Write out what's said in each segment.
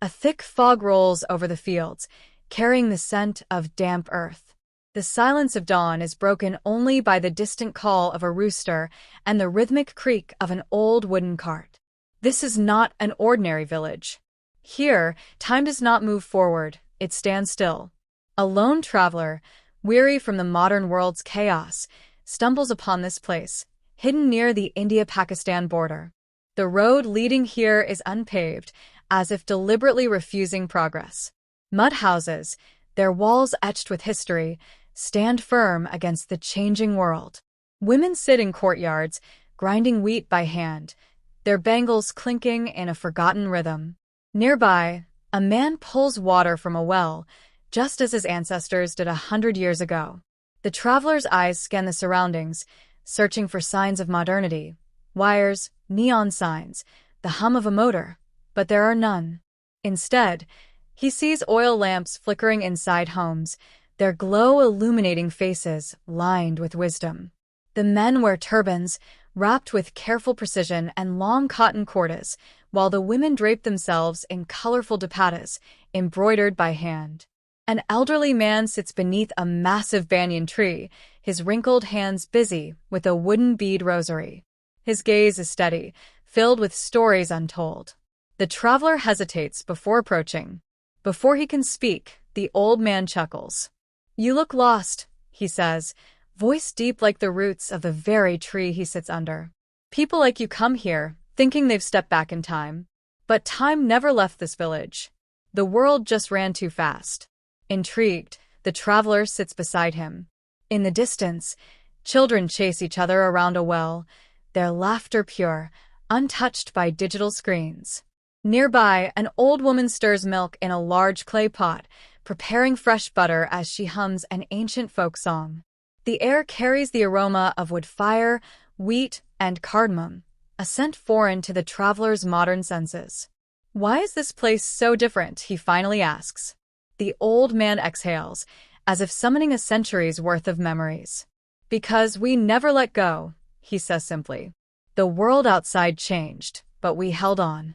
A thick fog rolls over the fields, carrying the scent of damp earth. The silence of dawn is broken only by the distant call of a rooster and the rhythmic creak of an old wooden cart. This is not an ordinary village. Here, time does not move forward, it stands still. A lone traveler, weary from the modern world's chaos, stumbles upon this place, hidden near the India-Pakistan border. The road leading here is unpaved, as if deliberately refusing progress. Mud houses, their walls etched with history, stand firm against the changing world. Women sit in courtyards, grinding wheat by hand, their bangles clinking in a forgotten rhythm. Nearby, a man pulls water from a well, just as his ancestors did 100 years ago. The traveler's eyes scan the surroundings, searching for signs of modernity. Wires, neon signs, the hum of a motor, but there are none. Instead, he sees oil lamps flickering inside homes, their glow illuminating faces lined with wisdom. The men wear turbans, wrapped with careful precision and long cotton kortas, while the women drape themselves in colorful dupattas, embroidered by hand. An elderly man sits beneath a massive banyan tree, his wrinkled hands busy with a wooden bead rosary. His gaze is steady, filled with stories untold. The traveler hesitates before approaching. Before he can speak, the old man chuckles. "You look lost," he says, voice deep like the roots of the very tree he sits under. "People like you come here, thinking they've stepped back in time. But time never left this village. The world just ran too fast." Intrigued, the traveler sits beside him. In the distance, children chase each other around a well, their laughter pure, untouched by digital screens. Nearby, an old woman stirs milk in a large clay pot, preparing fresh butter as she hums an ancient folk song. The air carries the aroma of wood fire, wheat, and cardamom, a scent foreign to the traveler's modern senses. "Why is this place so different?" he finally asks. The old man exhales, as if summoning a century's worth of memories. "Because we never let go," he says simply. "The world outside changed, but we held on."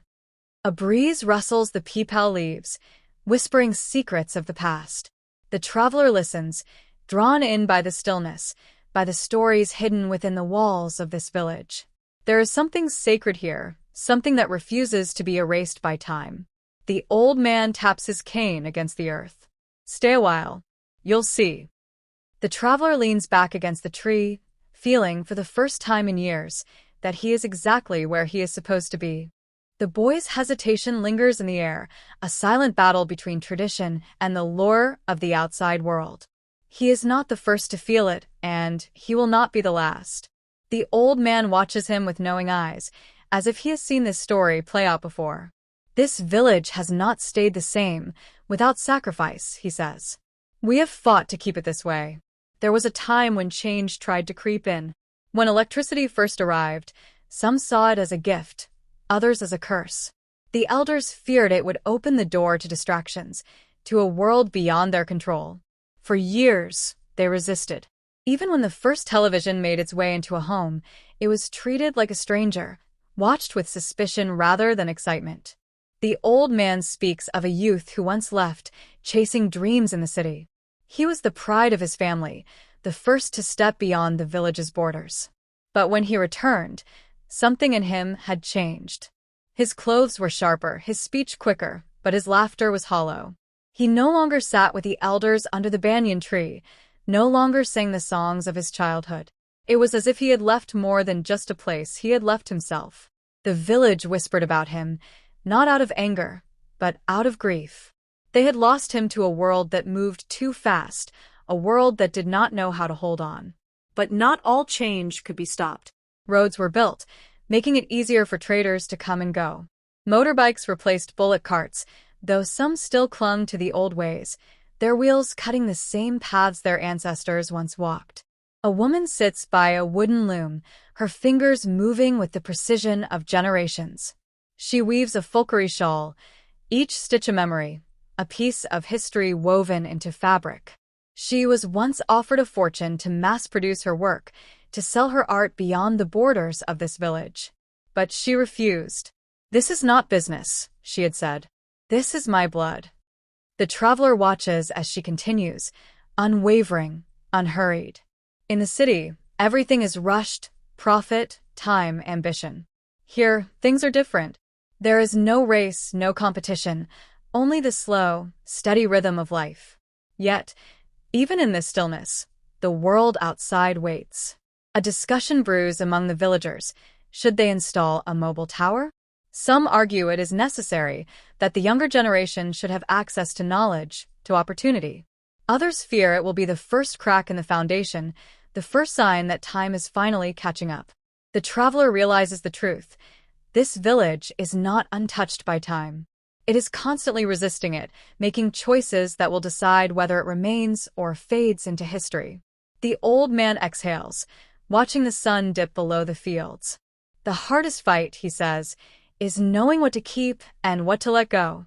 A breeze rustles the peepal leaves, whispering secrets of the past. The traveler listens, drawn in by the stillness, by the stories hidden within the walls of this village. There is something sacred here, something that refuses to be erased by time. The old man taps his cane against the earth. "Stay a while. You'll see." The traveler leans back against the tree, feeling, for the first time in years, that he is exactly where he is supposed to be. The boy's hesitation lingers in the air, a silent battle between tradition and the lure of the outside world. He is not the first to feel it, and he will not be the last. The old man watches him with knowing eyes, as if he has seen this story play out before. "This village has not stayed the same, without sacrifice," he says. "We have fought to keep it this way. There was a time when change tried to creep in. When electricity first arrived, some saw it as a gift, others as a curse. The elders feared it would open the door to distractions, to a world beyond their control. For years, they resisted. Even when the first television made its way into a home, it was treated like a stranger, watched with suspicion rather than excitement." The old man speaks of a youth who once left, chasing dreams in the city. He was the pride of his family, the first to step beyond the village's borders. But when he returned, something in him had changed. His clothes were sharper, his speech quicker, but his laughter was hollow. He no longer sat with the elders under the banyan tree, no longer sang the songs of his childhood. It was as if he had left more than just a place, he had left himself. The village whispered about him, not out of anger, but out of grief. They had lost him to a world that moved too fast, a world that did not know how to hold on. But not all change could be stopped. Roads were built, making it easier for traders to come and go. Motorbikes replaced bullock carts, though some still clung to the old ways, their wheels cutting the same paths their ancestors once walked. A woman sits by a wooden loom, her fingers moving with the precision of generations. She weaves a fulkari shawl, each stitch a memory, a piece of history woven into fabric. She was once offered a fortune to mass-produce her work, to sell her art beyond the borders of this village. But she refused. "This is not business," she had said. This is my blood. The traveler watches as she continues, unwavering, unhurried. In the city, everything is rushed, profit, time, ambition. Here, things are different. There is no race, no competition, only the slow, steady rhythm of life. Yet, even in this stillness, the world outside waits. A discussion brews among the villagers. Should they install a mobile tower? Some argue it is necessary, that the younger generation should have access to knowledge, to opportunity. Others fear it will be the first crack in the foundation, the first sign that time is finally catching up. The traveler realizes the truth. This village is not untouched by time. It is constantly resisting it, making choices that will decide whether it remains or fades into history. The old man exhales, watching the sun dip below the fields. The hardest fight, he says, is knowing what to keep and what to let go.